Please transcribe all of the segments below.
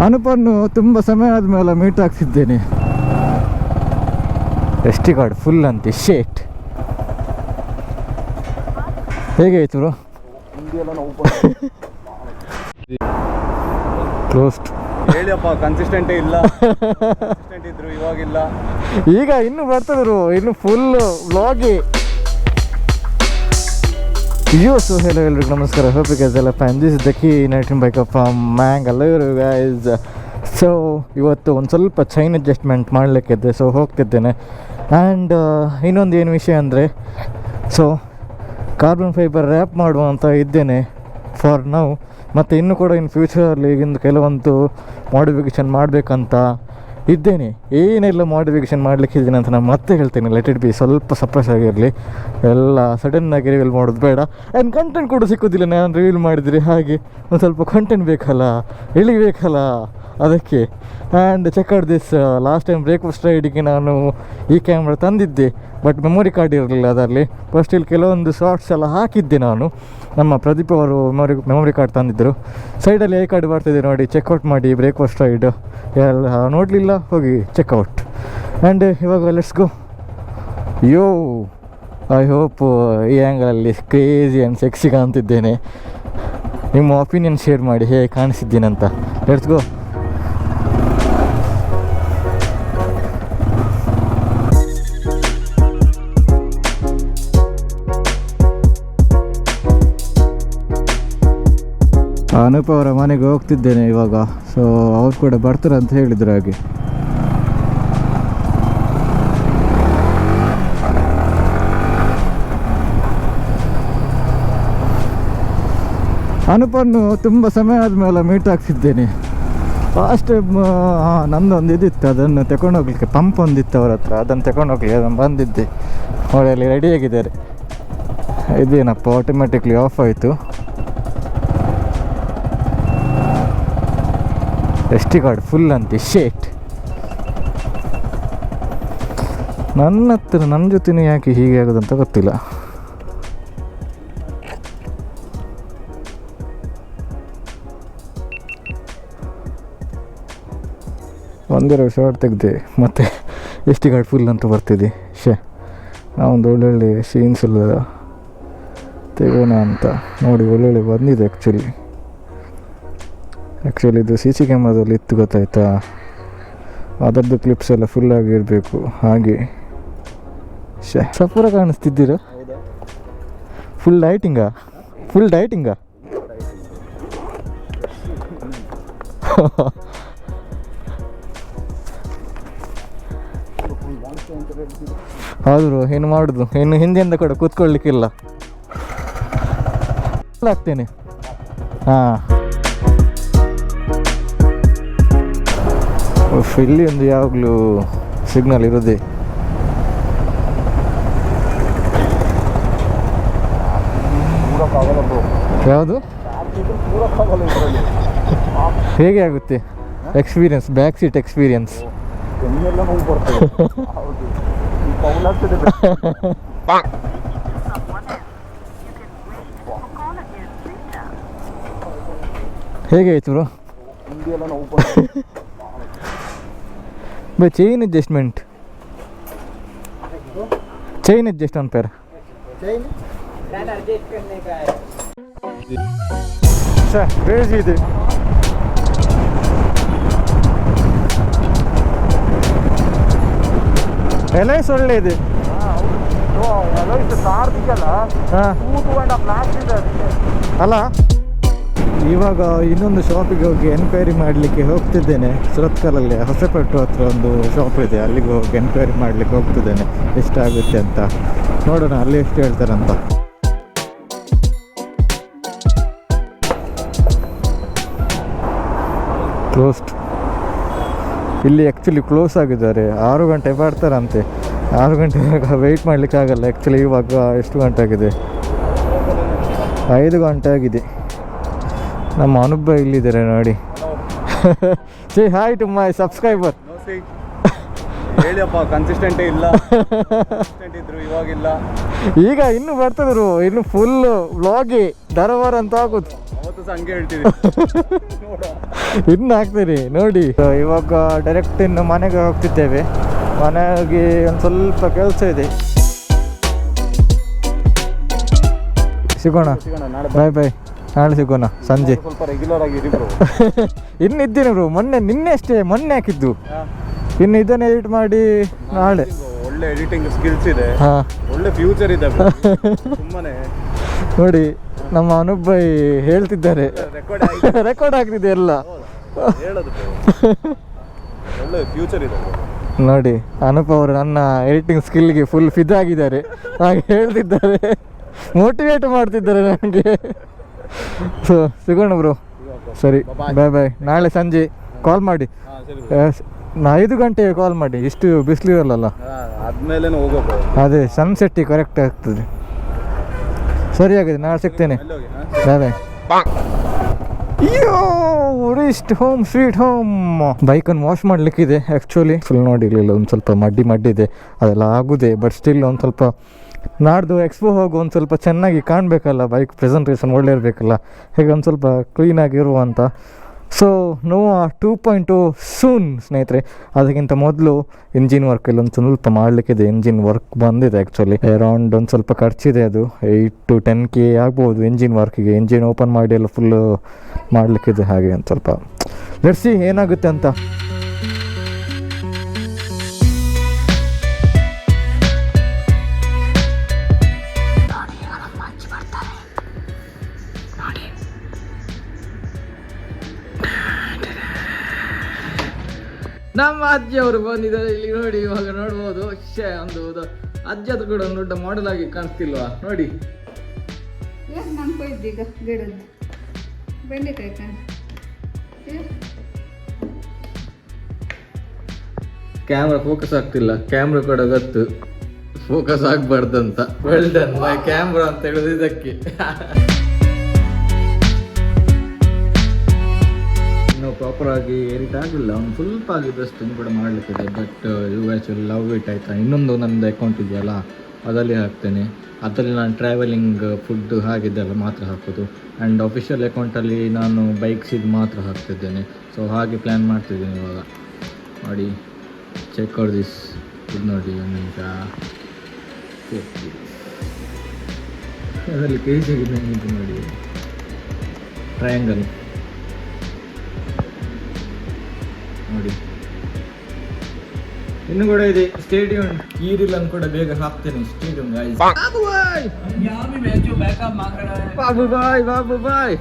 ಅನುಪನ್ನು ತುಂಬ ಸಮಯ ಆದಮೇಲೆ ಮೀಟ್ ಆಗ್ತಿದ್ದೇನೆ. ಎಸ್ ಟಿ ಕಾರ್ಡ್ ಫುಲ್ ಅಂತೆ ಶೇಟ್. ಹೇಗೆ ಆಯ್ತು ಬ್ರೋ? ಕ್ಲೋಸ್ಡ್ ಹೇಳಿಯಪ್ಪ, ಕನ್ಸಿಸ್ಟೆಂಟೇ ಇಲ್ಲ. ಕನ್ಸಿಸ್ಟೆಂಟ್ ಇದ್ರು ಇವಾಗಿಲ್ಲ. ಈಗ ಇನ್ನು ಬರ್ತದ್ರು, ಇನ್ನು ಫುಲ್ ವ್ಲಾಗಿ. ಸೊ hello ಎಲ್ರಿಗೂ ನಮಸ್ಕಾರ. ಹೋಪ್ ಯು ಗೈಸ್ ಎಲ್ಲ fine. This is the key 19 bike from Mangalore guys. So ಇವತ್ತು ಒಂದು ಸ್ವಲ್ಪ ಚೈನ್ ಅಡ್ಜಸ್ಟ್ಮೆಂಟ್ ಮಾಡಲಿಕ್ಕಿದ್ದೆ, ಸೊ ಹೋಗ್ತಿದ್ದೇನೆ. ಆ್ಯಂಡ್ ಇನ್ನೊಂದು ಏನು ವಿಷಯ ಅಂದರೆ, ಸೊ ಕಾರ್ಬನ್ ಫೈಬರ್ ರ್ಯಾಪ್ ಮಾಡುವ ಅಂತ ಇದ್ದೇನೆ ಫಾರ್ ನೌ. ಮತ್ತು ಇನ್ನೂ ಕೂಡ ಇನ್ ಫ್ಯೂಚರಲ್ಲಿ ಈಗಿಂದು ಕೆಲವೊಂದು ಮಾಡಿಫಿಕೇಷನ್ ಮಾಡಬೇಕಂತ ಇದ್ದೇನೆ. ಏನೆಲ್ಲ ಮಾಡಿಫಿಕೇಷನ್ ಮಾಡಲಿಕ್ಕಿದ್ದೀನಿ ಅಂತ ನಾನು ಮತ್ತೆ ಹೇಳ್ತೇನೆ. ಲೆಟ್ ಇಟ್ ಬಿ, ಸ್ವಲ್ಪ ಸರ್ಪ್ರೈಸ್ ಆಗಿರಲಿ. ಎಲ್ಲ ಸಡನ್ನಾಗಿ ರಿವೀಲ್ ಮಾಡೋದು ಬೇಡ. ಆ್ಯಂಡ್ ಕಂಟೆಂಟ್ ಕೂಡ ಸಿಕ್ಕೋದಿಲ್ಲ ನಾನು ರಿವೀಲ್ ಮಾಡಿದರೆ. ಹಾಗೆ ಒಂದು ಸ್ವಲ್ಪ ಕಂಟೆಂಟ್ ಬೇಕಲ್ಲ, ಇಳಿಬೇಕಲ್ಲ, ಅದಕ್ಕೆ. And check this, last time breakfast ರೈಡಿಗೆ ನಾನು ಈ ಕ್ಯಾಮ್ರಾ ತಂದಿದ್ದೆ, ಬಟ್ ಮೆಮೊರಿ ಕಾರ್ಡ್ ಇರಲಿಲ್ಲ ಅದರಲ್ಲಿ. ಫಸ್ಟ್ ಇಲ್ಲಿ ಕೆಲವೊಂದು ಶಾರ್ಟ್ಸ್ ಎಲ್ಲ ಹಾಕಿದ್ದೆ ನಾನು. ನಮ್ಮ ಪ್ರದೀಪ್ ಅವರು ಮೆಮೊರಿ ಕಾರ್ಡ್ ತಂದಿದ್ದರು. ಸೈಡಲ್ಲಿ ಐ ಕಾರ್ಡ್ ಬರ್ತಿದೆ ನೋಡಿ, ಚೆಕ್ಔಟ್ ಮಾಡಿ ಬ್ರೇಕ್ಫಾಸ್ಟ್ ರೈಡ್. ಎಲ್ಲ ನೋಡಲಿಲ್ಲ, ಹೋಗಿ ಚೆಕ್ಔಟ್. ಆ್ಯಂಡ್ ಇವಾಗ let's go. Yo, I hope ಈ ಆ್ಯಂಗಲಲ್ಲಿ ಕ್ರೇಜಿ ಆ್ಯಂಡ್ ಸೆಕ್ಸಿ ಕಾಣ್ತಿದ್ದೇನೆ. ನಿಮ್ಮ ಒಪಿನಿಯನ್ ಶೇರ್ ಮಾಡಿ, ಹೇಗೆ ಕಾಣಿಸಿದ್ದೀನಂತ. Let's go. ಅನೂಪ್ ಅವರ ಮನೆಗೆ ಹೋಗ್ತಿದ್ದೇನೆ ಇವಾಗ. ಸೊ ಅವ್ರು ಕೂಡ ಬರ್ತಾರೆ ಅಂತ ಹೇಳಿದ್ರು. ಹಾಗೆ ಅನೂಪನ್ನು ತುಂಬ ಸಮಯ ಆದಮೇಲೆ ಮೀಟ್ ಆಗ್ತಿದ್ದೇನೆ. ಲಾಸ್ಟ್ ಟೈಮ್ ನಮ್ಮದೊಂದು ಇದಿತ್ತು, ಅದನ್ನು ತಗೊಂಡೋಗ್ಲಿಕ್ಕೆ ಪಂಪ್ ಒಂದಿತ್ತು ಅವ್ರ ಹತ್ರ, ಅದನ್ನು ತಗೊಂಡೋಗ್ಲಿಕ್ಕೆ ಅದನ್ನು ಬಂದಿದ್ದೆ. ಅವರಲ್ಲಿ ರೆಡಿಯಾಗಿದ್ದಾರೆ. ಇದೇನಪ್ಪ ಆಟೋಮೆಟಿಕ್ಲಿ ಆಫ್ ಆಯಿತು. ಎಸ್ ಟಿ ಕಾರ್ಡ್ ಫುಲ್ ಅಂತೆ ಶೇಟ್. ನನ್ನ ಜೊತೆನೇ ಯಾಕೆ ಹೀಗೆ ಆಗೋದಂತ ಗೊತ್ತಿಲ್ಲ. ಒಂದೆರಡು ಶಾರ್ಟ್ ತೆಗೆದೆ, ಮತ್ತೆ ಎಸ್ ಟಿ ಕಾರ್ಡ್ ಫುಲ್ ಅಂತ ಬರ್ತಿದೆ. ನಾವೊಂದು ಒಳ್ಳೊಳ್ಳೆ ಸೀನ್ಸ್ ಎಲ್ಲ ತೆಗೋಣ ಅಂತ ನೋಡಿ, ಒಳ್ಳೊಳ್ಳೆ ಬಂದಿದೆ. ಆ್ಯಕ್ಚುಲಿ ಇದು ಸಿ ಸಿ ಕ್ಯಾಮ್ರಾದಲ್ಲಿ ಇತ್ತು, ಗೊತ್ತಾಯ್ತಾ? ಅದರದ್ದು ಕ್ಲಿಪ್ಸ್ ಎಲ್ಲ ಫುಲ್ ಆಗಿರಬೇಕು. ಹಾಗೆ ಸಪೂರ ಕಾಣಿಸ್ತಿದ್ದೀರಾ? ಫುಲ್ ಡೈಟಿಂಗಾ? ಹೌದು, ಏನು ಮಾಡೋದು, ಇನ್ನು ಹಿಂದೆಯಿಂದ ಕೂಡ ಕೂತ್ಕೊಳ್ಳಿಕ್ಕಿಲ್ಲ. ಆಗ್ತೇನೆ. ಹಾಂ, ಇಲ್ಲಿ ಒಂದು ಯಾವಾಗಲೂ ಸಿಗ್ನಲ್ ಇರೋದೆ. ಯಾವುದು? ಹೇಗೆ ಆಗುತ್ತೆ ಎಕ್ಸ್ಪೀರಿಯನ್ಸ್, ಬ್ಯಾಕ್ ಸೀಟ್ ಎಕ್ಸ್ಪೀರಿಯನ್ಸ್? ಹೇಗೆ ಆಯ್ತು ಬ್ರೋ? ಚೈನ್ ಅಡ್ಜಸ್ಟ್ಮೆಂಟ್ ಪೇರ್ ಕ್ರೇಜಿ ಇದೆ. ಎಲೈಸ್ ಒಳ್ಳೆ ಇದೆ. ಅಲ್ಲ, ಇವಾಗ ಇನ್ನೊಂದು ಶಾಪಿಗೆ ಹೋಗಿ ಎನ್ಕ್ವೈರಿ ಮಾಡಲಿಕ್ಕೆ ಹೋಗ್ತಿದ್ದೇನೆ. ಸುರತ್ಕಲಲ್ಲಿ ಹೊಸಪೇಟೆ ಹತ್ರ ಒಂದು ಶಾಪ್ ಇದೆ, ಅಲ್ಲಿಗೆ ಹೋಗಿ ಎನ್ಕ್ವೈರಿ ಮಾಡಲಿಕ್ಕೆ ಹೋಗ್ತಿದ್ದೇನೆ, ಎಷ್ಟಾಗುತ್ತೆ ಅಂತ ನೋಡೋಣ, ಅಲ್ಲಿ ಎಷ್ಟು ಹೇಳ್ತಾರಂತ. ಕ್ಲೋಸ್ಡ್. ಇಲ್ಲಿ ಆ್ಯಕ್ಚುಲಿ ಕ್ಲೋಸ್ ಆಗಿದ್ದಾರೆ. 6 ಗಂಟೆ ಬರ್ತಾರಂತೆ. 6 ಗಂಟೆ ವೆಯ್ಟ್ ಮಾಡಲಿಕ್ಕೆ ಆಗಲ್ಲ. ಆ್ಯಕ್ಚುಲಿ ಇವಾಗ ಎಷ್ಟು ಗಂಟೆ ಆಗಿದೆ? 5 ಗಂಟೆ ಆಗಿದೆ. ನಮ್ಮ ಅನುಭವ ಇಲ್ಲಿದ್ದಾರೆ ನೋಡಿ. Say hi to my subscriber. ಹೇಳಿಯಪ್ಪ ಕನ್ಸಿಸ್ಟೆಂಟೇ ಇಲ್ಲ. ಕನ್ಸಿಸ್ಟೆಂಟ್ ಇದ್ರು ಇವಾಗಿಲ್ಲ. ಈಗ ಇನ್ನು ಬರ್ತದ್ರು, ಇನ್ನು ಫುಲ್ ವ್ಲಾಗಿ ದರವಾರ ಅಂತ ಆಗೋದು. ಅವತ್ತು ಸಹ ಹಂಗೆ ಹೇಳ್ತೀವಿ. ಇನ್ನು ಹಾಕ್ತೀರಿ ನೋಡಿ. ಇವಾಗ ಡೈರೆಕ್ಟ್ ಇನ್ನು ಮನೆಗೆ ಹೋಗ್ತಿದ್ದೇವೆ. ಮನೆಗೆ ಒಂದು ಸ್ವಲ್ಪ ಕೆಲಸ ಇದೆ. ಸಿಗೋಣ, ನಾಳೆ ಬಾಯ್ ಬಾಯ್. ನಾಳೆ ಸಿಗೋಣ ಸಂಜೆ. ಸ್ವಲ್ಪ ರೆಗ್ಯುಲರ್ ಆಗಿ ಇರಿ ಬ್ರೋ. ಇನ್ನಿದ್ದೀನಿ ಬ್ರೋ, ಮೊನ್ನೆ ಅಷ್ಟೇ ಹಾಕಿದ್ದು. ಇನ್ನು ಇದನ್ನು ಎಡಿಟ್ ಮಾಡಿ ನಾಳೆ. ಒಳ್ಳೆ ಎಡಿಟಿಂಗ್ ಸ್ಕಿಲ್ಸ್ ಇದೆ, ಹಾಂ, ಒಳ್ಳೆ ಫ್ಯೂಚರ್ ಇದೆ. ಸುಮ್ಮನೆ ನೋಡಿ ನಮ್ಮ ಅನುಭವ್ ಹೇಳ್ತಿದ್ದಾರೆ, ರೆಕಾರ್ಡ್ ರೆಕಾರ್ಡ್ ಆಗ್ತಿದೆ ಎಲ್ಲ. ಹೇಳೋದು ಒಳ್ಳೆ ಫ್ಯೂಚರ್ ಇದೆ. ನೋಡಿ ಅನುಪ್ ಅವರು ನನ್ನ ಎಡಿಟಿಂಗ್ ಸ್ಕಿಲ್ಗೆ ಫುಲ್ ಫಿದಾಗಿದ್ದಾರೆ. ಹಾಗೆ ಹೇಳ್ತಿದ್ದಾರೆ, ಮೋಟಿವೇಟ್ ಮಾಡ್ತಿದ್ದಾರೆ ನನಗೆ. ಸೊ ಸಿಗೋಣ ಬ್ರೋ. ಸರಿ, ಬಾಯ್ ಬಾಯ್. ನಾಳೆ ಸಂಜೆ ಕಾಲ್ ಮಾಡಿ. 5 ಗಂಟೆಗೆ ಕಾಲ್ ಮಾಡಿ, ಇಷ್ಟು ಬಿಸಿಲಿರಲ್ಲ. ಆದ್ಮೇಲೆ ಹೋಗೋದು. ಅದೇ ಸನ್ಸೆಟ್ಟಿಗೆ ಕರೆಕ್ಟ್ ಆಗ್ತದೆ. ಸರಿ ಆಗಿದೆ, ನಾಳೆ ಸಿಗ್ತೇನೆ. ಬಾಯ್ ಬಾಯ್. ಅಯ್ಯೋ, ರೀಸ್ಟ್ ಹೋಮ್, ಸ್ವೀಟ್ ಹೋಮ್. ಬೈಕನ್ನು ವಾಶ್ ಮಾಡಲಿಕ್ಕಿದೆ ಆ್ಯಕ್ಚುಲಿ. ಫುಲ್ ನೋಡಿರಲಿಲ್ಲ, ಒಂದು ಸ್ವಲ್ಪ ಮಡ್ಡಿದೆ, ಅದೆಲ್ಲ ಆಗುದೆ. ಬಟ್ ಸ್ಟಿಲ್ ಒಂದು ಸ್ವಲ್ಪ ನಾಡ್ದು ಎಕ್ಸ್ಪೋ ಹೋಗಿ ಒಂದು ಸ್ವಲ್ಪ ಚೆನ್ನಾಗಿ ಕಾಣಬೇಕಲ್ಲ, ಬೈಕ್ ಪ್ರೆಸೆಂಟೇಷನ್ ಒಳ್ಳೆ ಇರಬೇಕಲ್ಲ, ಹೇಗೆ ಒಂದು ಸ್ವಲ್ಪ ಕ್ಲೀನಾಗಿರುವಂಥ. ಸೊ ನೋವಾ 2.0 ಸೂನ್ ಸ್ನೇಹಿತರೆ. ಅದಕ್ಕಿಂತ ಮೊದಲು ಇಂಜಿನ್ ವರ್ಕಲ್ಲಿ ಒಂದು ಸ್ವಲ್ಪ ಮಾಡಲಿಕ್ಕಿದೆ. ಇಂಜಿನ್ ವರ್ಕ್ ಬಂದಿದೆ ಆ್ಯಕ್ಚುಲಿ. ಅರೌಂಡ್ ಒಂದು ಸ್ವಲ್ಪ ಖರ್ಚಿದೆ, ಅದು 8 to 10K ಆಗ್ಬೋದು ಇಂಜಿನ್ ವರ್ಕಿಗೆ. ಇಂಜಿನ್ ಓಪನ್ ಮಾಡಿ ಎಲ್ಲ ಫುಲ್ಲು ಮಾಡಲಿಕ್ಕಿದೆ. ಹಾಗೆ ಒಂದು ಸ್ವಲ್ಪ ಲೆಟ್ಸಿ ಏನಾಗುತ್ತೆ ಅಂತ. ನಮ್ಮ ಅಜ್ಜಿಯವರು ಬಂದಿದ್ದಾರೆ ಇಲ್ಲಿ ನೋಡಿ. ಇವಾಗ ನೋಡ್ಬೋದು, ಒಂದು ಅಜ್ಜಿ ಅದು ಕೂಡ ಒಂದು ದೊಡ್ಡ ಮಾಡೆಲ್ ಆಗಿ ಕಾಣಿಸ್ತಿಲ್ವಾ ನೋಡಿ. ನಾನು ಕೊಯ್ದು ಈಗ ಗಿಡದ್ದು ಬೆಂಡೆಕಾಯಿ ಕಾಣ್. ಕ್ಯಾಮ್ರಾ ಫೋಕಸ್ ಆಗ್ತಿಲ್ಲ, ಕ್ಯಾಮ್ರಾ ಕೂಡ ಗೊತ್ತು ಫೋಕಸ್ ಆಗ್ಬಾರ್ದಂತ. ವೆಲ್ ಡನ್ ಮೈ ಕ್ಯಾಮ್ರಾ ಅಂತ ಹೇಳೋದು ಇದಕ್ಕೆ. ಇನ್ನೂ ಪ್ರಾಪರ್ ಆಗಿ ಎಡಿಟ್ ಆಗಿಲ್ಲ, ಒಂದು ಸ್ವಲ್ಪ ಆಗಿದ್ದಷ್ಟು ಕೂಡ ಮಾಡಲಿಕ್ಕಿದೆ. But you actually love it ಆಯಿತಾ. ಇನ್ನೊಂದು ನನ್ನದು ಅಕೌಂಟ್ ಇದೆಯಲ್ಲ, ಅದರಲ್ಲಿ ಹಾಕ್ತೇನೆ. ಅದರಲ್ಲಿ ನಾನು ಟ್ರಾವೆಲಿಂಗ್, ಫುಡ್ ಹಾಗಿದ್ದೆಲ್ಲ ಮಾತ್ರ ಹಾಕೋದು. ಆ್ಯಂಡ್ ಅಫಿಷಿಯಲ್ ಅಕೌಂಟಲ್ಲಿ ನಾನು ಬೈಕ್ಸ್ ಇದು ಮಾತ್ರ ಹಾಕ್ತಿದ್ದೇನೆ. ಸೊ ಹಾಗೆ ಪ್ಲ್ಯಾನ್ ಮಾಡ್ತಿದ್ದೇನೆ ಇವಾಗ. ನೋಡಿ, ಚೆಕ್ ಔಟ್ ದಿಸ್. ಇದು ನೋಡಿ, ಈಗ ಅದರಲ್ಲಿ ಪೇಜ್ ಆಗಿದೆ ಇದು ನೋಡಿ, ಟ್ರಯಾಂಗಲ್ ನೋಡಿ. ಇನ್ನು ಕೂಡ ಇದೆ ಸ್ಟೇಡಿಯಂ. ಈ ರೀಲ್ ಅನ್ನು ಕೂಡ ಬೇಗ ಹಾಕ್ತೇನೆ. Stadium guys. ಬಾಬು ಬಾಯ್, ಬಾಬು ಬಾಯ್, ಬಾಬು ಬಾಯ್.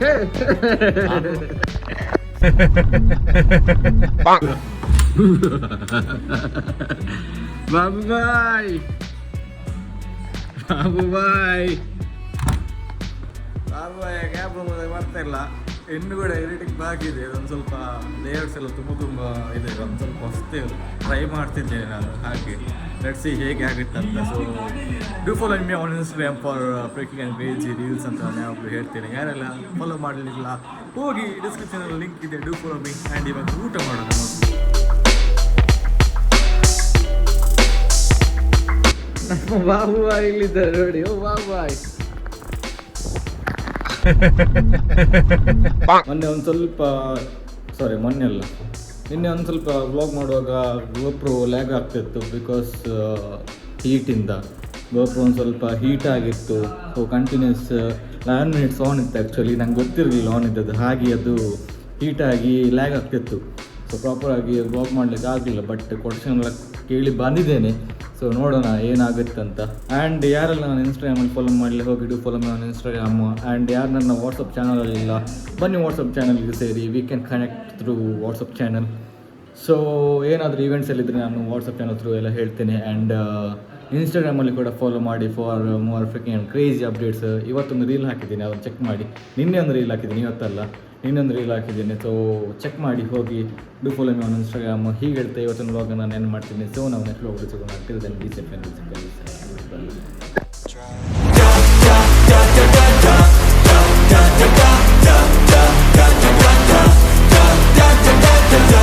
ಬಾಬು ಬಾಯ್, ಬಾಬು ಬಾಯ್, ಬಾಬು ಬಾಯ್. ಕ್ಯಾಬ್ರ ಬರ್ತಾ ಇಲ್ಲ. ಇನ್ನು ಕೂಡ ಎಡಿಟಿಂಗ್ ಬಾಕಿದೆ. ಒಂದು ಸ್ವಲ್ಪ ಲೇಯರ್ಸ್ ಎಲ್ಲ ತುಂಬ ಇದೆ. ಒಂದು ಸ್ವಲ್ಪ ಹೊಸದೇ ಟ್ರೈ ಮಾಡ್ತಿದ್ದೇನೆ ನಾನು. ಹಾಗೆ ಲೆಟ್ಸ್ ಸಿ ಹೇಗೆ ಆಗುತ್ತೆ ಅಂತ. So do follow me on Instagram for breaking and crazy reels ಅಂತ ನಾನು ಯಾವಾಗಲೂ ಹೇಳ್ತೇನೆ. ಯಾರೆಲ್ಲ ಫಾಲೋ ಮಾಡಲಿಲ್ಲ ಹೋಗಿ ಡಿಸ್ಕ್ರಿಪ್ಷನಲ್ಲಿ ಲಿಂಕ್ ಇದೆ, ಡೂ ಫಾಲೋ ಮಿ. ಆ್ಯಂಡ್ ಇವಾಗ ಊಟ ಮಾಡೋಣ. ನಮ್ಮ ಬಾಬು ಬಾಯ್ ಇಲ್ಲಿದ್ದಾರೆ ನೋಡಿ. ಓ ಬಾಬು ಬಾಯ್. ಮೊನ್ನೆ ಒಂದು ಸ್ವಲ್ಪ ಮೊನ್ನೆ ಅಲ್ಲ, ನಿನ್ನೆ ಒಂದು ಸ್ವಲ್ಪ ವ್ಲಾಗ್ ಮಾಡುವಾಗ ಗೋಪ್ರೋ ಲ್ಯಾಗ್ ಆಗ್ತಿತ್ತು. ಬಿಕಾಸ್ ಹೀಟಿಂದ ಗೋಪ್ರೋ ಒಂದು ಸ್ವಲ್ಪ ಹೀಟ್ ಆಗಿತ್ತು. ಸೊ ಕಂಟಿನ್ಯೂಸ್ 11 minutes ಆನ್ ಇತ್ತು. ಆ್ಯಕ್ಚುಲಿ ನಂಗೆ ಗೊತ್ತಿರಲಿಲ್ಲ ಆನ್ ಇದ್ದದ್ದು. ಹಾಗೆ ಅದು ಹೀಟಾಗಿ ಲ್ಯಾಗ್ ಆಗ್ತಿತ್ತು. ಸೊ ಪ್ರಾಪರಾಗಿ ವ್ಲಾಗ್ ಮಾಡಲಿಕ್ಕೆ ಆಗಲಿಲ್ಲ. ಬಟ್ ಕೊಟೇಶನ್ ಎಲ್ಲ ಕೇಳಿ ಬಂದಿದ್ದೇನೆ. ಸೊ ನೋಡೋಣ ಏನಾಗುತ್ತೆ ಅಂತ. ಆ್ಯಂಡ್ ಯಾರೆಲ್ಲ ನಾನು ಇನ್ಸ್ಟಾಗ್ರಾಮಲ್ಲಿ ಫಾಲೋ ಮಾಡಲಿ ಹೋಗಿ do follow my on Instagram. And ಯಾರು ನನ್ನ ವಾಟ್ಸಪ್ ಚಾನಲಲ್ಲಿಲ್ಲ, ಬನ್ನಿ ವಾಟ್ಸಪ್ ಚಾನಲ್ಗೆ ಸೇರಿ. We can connect through WhatsApp channel. So ಏನಾದರೂ ಈವೆಂಟ್ಸ್ ಎಲ್ಲಿದ್ದರೆ ನಾನು ವಾಟ್ಸಪ್ ಚಾನಲ್ ಥ್ರೂ ಎಲ್ಲ ಹೇಳ್ತೇನೆ. ಆ್ಯಂಡ್ ಇನ್ಸ್ಟಾಗ್ರಾಮಲ್ಲಿ ಕೂಡ ಫಾಲೋ ಮಾಡಿ for more freaking and crazy updates. ಇವತ್ತೊಂದು ರೀಲ್ ಹಾಕಿದ್ದೀನಿ, ಅದನ್ನು ಚೆಕ್ ಮಾಡಿ. ನಿನ್ನೆ ಒಂದು ರೀಲ್ ಹಾಕಿದ್ದೀನಿ, ಇವತ್ತಲ್ಲ ಇನ್ನೊಂದು ರೀಲ್ ಹಾಕಿದ್ದೀನಿ. ಸೊ ಚೆಕ್ ಮಾಡಿ ಹೋಗಿ do follow me on Instagram. ಹೀಗೆ ಹೇಳ್ತಾ ಇವತ್ತಿನ ವ್ಲಾಗ್ ನಾನು ಏನು ಮಾಡ್ತೀನಿ. ಸೊ ನಾವು ನೆಕ್ಸ್ಟ್ ವ್ಲಾಗ್ ಸಿಗೋಣ. Till then be safe.